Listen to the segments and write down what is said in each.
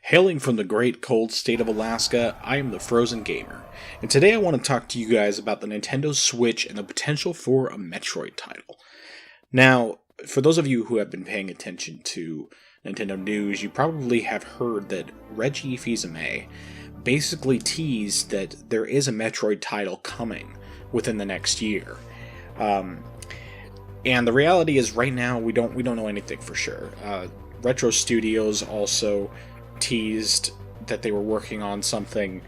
Hailing from the great cold state of Alaska, I am the Frozen Gamer, and today I want to talk to you guys about the Nintendo Switch and the potential for a Metroid title. Now, for those of you who have been paying attention to Nintendo news, you probably have heard that Reggie Fils-Aimé basically teased that there is a Metroid title coming within the next year. And the reality is, right now we don't know anything for sure. Retro Studios also teased that they were working on something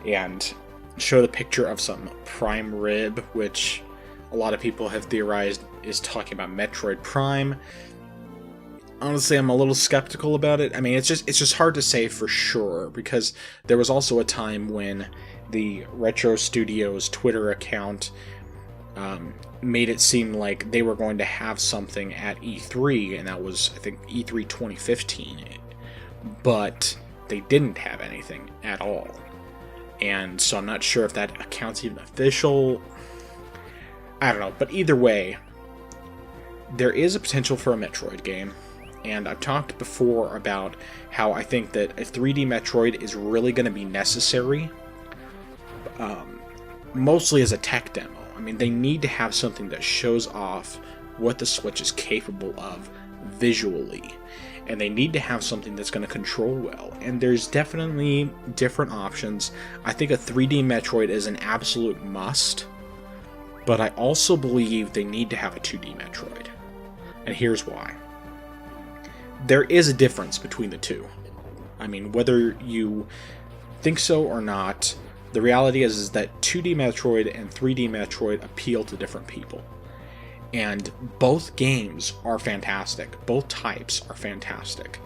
and showed a picture of some prime rib, which a lot of people have theorized is talking about Metroid Prime. Honestly, I'm a little skeptical about it. I mean, it's just hard to say for sure, because there was also a time when the Retro Studios Twitter account made it seem like they were going to have something at E3, and that was, I think, E3 2015. But they didn't have anything at all. And so I'm not sure if that account's even official. I don't know. But either way, there is a potential for a Metroid game. And I've talked before about how I think that a 3D Metroid is really going to be necessary. Mostly as a tech demo. I mean, they need to have something that shows off what the Switch is capable of visually. And they need to have something that's going to control well. And there's definitely different options. I think a 3D Metroid is an absolute must. But I also believe they need to have a 2D Metroid. And here's why. There is a difference between the two. I mean, whether you think so or not, the reality is that 2D Metroid and 3D Metroid appeal to different people. And both games are fantastic. Both types are fantastic.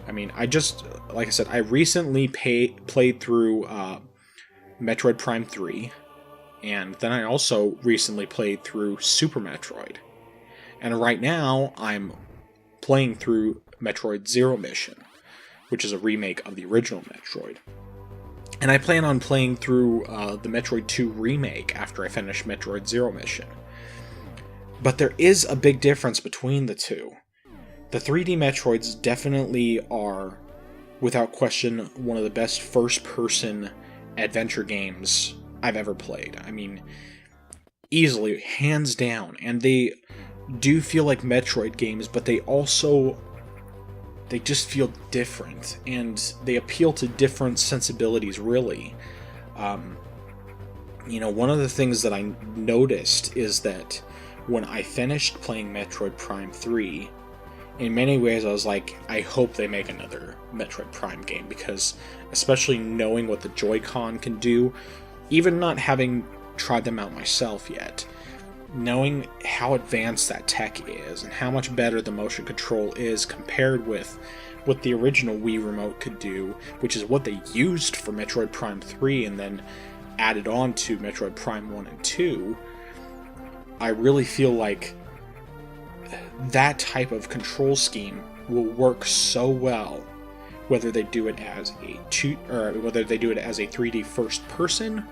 I mean, like I said, I recently played through Metroid Prime 3, and then I also recently played through Super Metroid. And right now, I'm playing through Metroid Zero Mission, which is a remake of the original Metroid. And I plan on playing through the Metroid 2 remake after I finish Metroid Zero Mission. But there is a big difference between the two. The 3D Metroids definitely are, without question, one of the best first-person adventure games I've ever played. I mean, easily, hands down. And they do feel like Metroid games, but they just feel different. And they appeal to different sensibilities, really. One of the things that I noticed is that when I finished playing Metroid Prime 3, in many ways I was like, I hope they make another Metroid Prime game, because especially knowing what the Joy-Con can do, even not having tried them out myself yet, knowing how advanced that tech is and how much better the motion control is compared with what the original Wii Remote could do, which is what they used for Metroid Prime 3 and then added on to Metroid Prime 1 and 2, I really feel like that type of control scheme will work so well, whether they do it as a 3D first person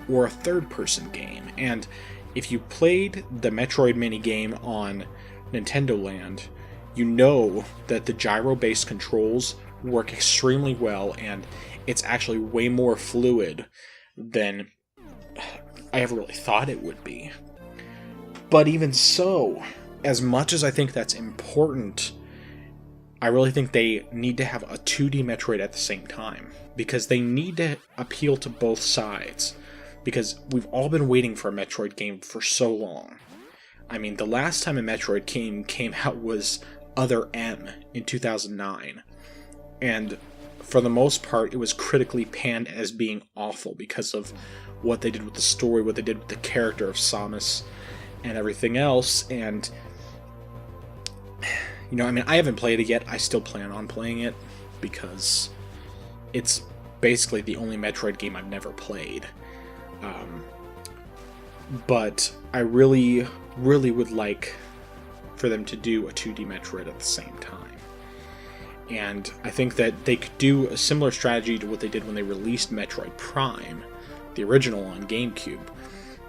or a third person game. And if you played the Metroid minigame on Nintendo Land, you know that the gyro-based controls work extremely well, and it's actually way more fluid than I ever really thought it would be. But even so, as much as I think that's important, I really think they need to have a 2D Metroid at the same time, because they need to appeal to both sides, because we've all been waiting for a Metroid game for so long. I mean, the last time a Metroid game came out was Other M in 2009, and for the most part it was critically panned as being awful because of what they did with the story, what they did with the character of Samus, and everything else. And I haven't played it yet. I still plan on playing it because it's basically the only Metroid game I've never played. But I really, really would like for them to do a 2D Metroid at the same time. And I think that they could do a similar strategy to what they did when they released Metroid Prime, the original on GameCube,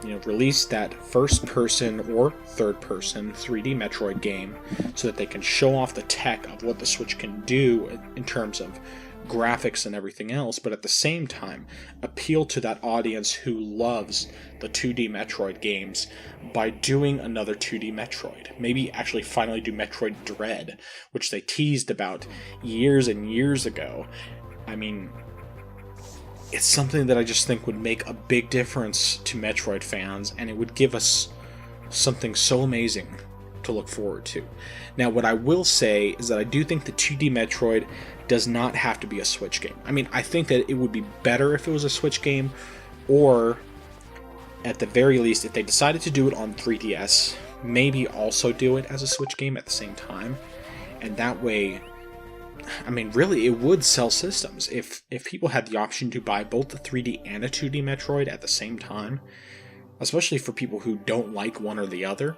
release that first-person or third-person 3D Metroid game so that they can show off the tech of what the Switch can do in terms of graphics and everything else, but at the same time appeal to that audience who loves the 2D Metroid games by doing another 2D Metroid. Maybe actually finally do Metroid Dread, which they teased about years and years ago. I mean, it's something that I just think would make a big difference to Metroid fans, and it would give us something so amazing to look forward to. Now, what I will say is that I do think the 2D Metroid does not have to be a Switch game. I mean, I think that it would be better if it was a Switch game, or at the very least, if they decided to do it on 3DS, maybe also do it as a Switch game at the same time. And that way, I mean, really, it would sell systems. If people had the option to buy both the 3D and a 2D Metroid at the same time, especially for people who don't like one or the other,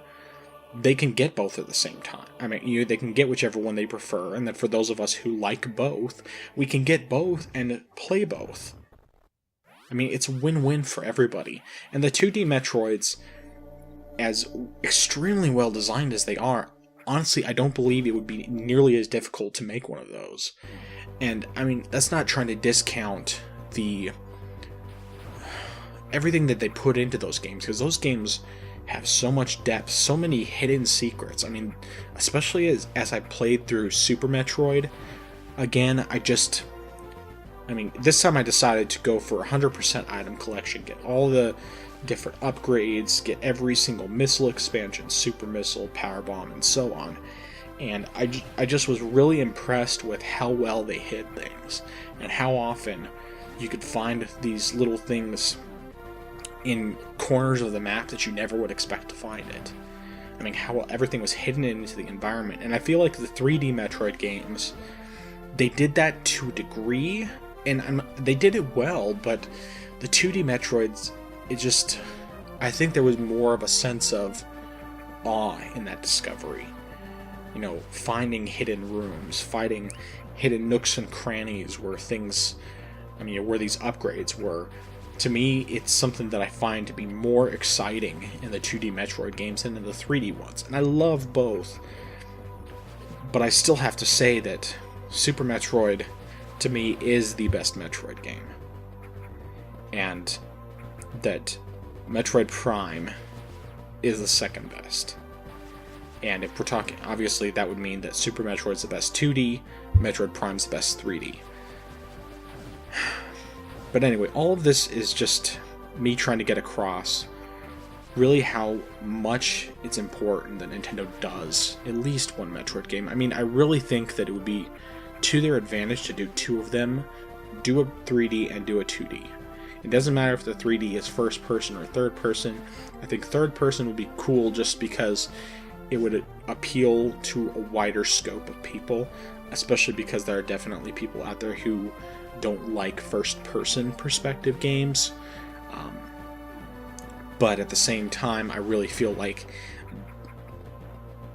they can get both at the same time. I mean, they can get whichever one they prefer, and then for those of us who like both, we can get both and play both. I mean, it's a win-win for everybody. And the 2D Metroids, as extremely well designed as they are, honestly, I don't believe it would be nearly as difficult to make one of those. And, I mean, that's not trying to discount everything that they put into those games, because those games have so much depth, so many hidden secrets. I mean, especially as I played through Super Metroid, again, this time I decided to go for 100% item collection, get all the different upgrades, get every single missile expansion, super missile, power bomb, and so on. And I just was really impressed with how well they hid things, and how often you could find these little things in corners of the map that you never would expect to find it. I mean, how everything was hidden into the environment. And I feel like the 3D Metroid games, they did that to a degree, and they did it well, but the 2D Metroids, I think there was more of a sense of awe in that discovery. Finding hidden rooms, finding hidden nooks and crannies where these upgrades were. To me, it's something that I find to be more exciting in the 2D Metroid games than in the 3D ones. And I love both. But I still have to say that Super Metroid, to me, is the best Metroid game. And that Metroid Prime is the second best. And if we're talking, obviously that would mean that Super Metroid's the best 2D, Metroid Prime's the best 3D. But anyway, all of this is just me trying to get across really how much it's important that Nintendo does at least one Metroid game. I mean, I really think that it would be to their advantage to do two of them, do a 3D and do a 2D. It doesn't matter if the 3D is first person or third person. I think third person would be cool just because it would appeal to a wider scope of people, especially because there are definitely people out there who don't like first-person perspective games. But at the same time, I really feel like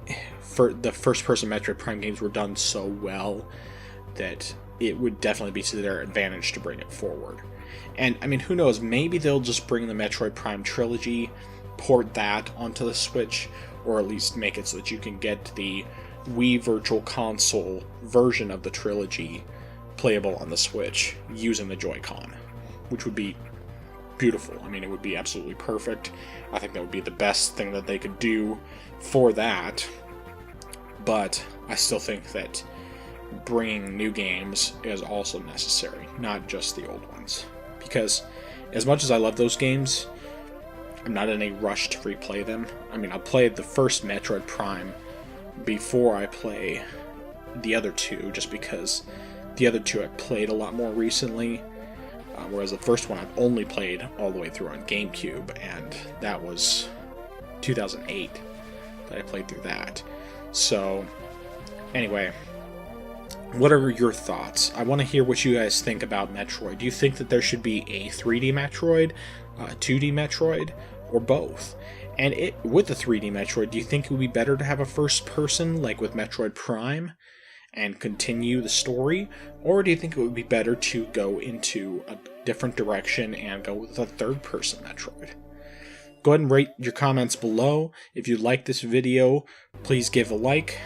the first-person Metroid Prime games were done so well that it would definitely be to their advantage to bring it forward. And, I mean, who knows, maybe they'll just bring the Metroid Prime trilogy, port that onto the Switch, or at least make it so that you can get the Wii Virtual Console version of the trilogy playable on the Switch using the Joy-Con, which would be beautiful. I mean, it would be absolutely perfect. I think that would be the best thing that they could do for that. But I still think that bringing new games is also necessary, not just the old ones. Because as much as I love those games, I'm not in a rush to replay them. I mean, I'll play the first Metroid Prime before I play the other two, just because the other two I've played a lot more recently, whereas the first one I've only played all the way through on GameCube, and that was 2008 that I played through that. So, anyway, what are your thoughts? I want to hear what you guys think about Metroid. Do you think that there should be a 3D Metroid, a 2D Metroid, or both? And with the 3D Metroid, do you think it would be better to have a first person, like with Metroid Prime, and continue the story? Or do you think it would be better to go into a different direction and go with a third person Metroid? Go ahead and rate your comments below. If you like this video, please give a like.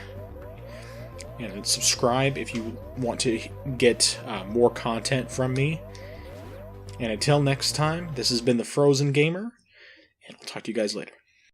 And subscribe if you want to get more content from me. And until next time, this has been the Frozen Gamer, and I'll talk to you guys later.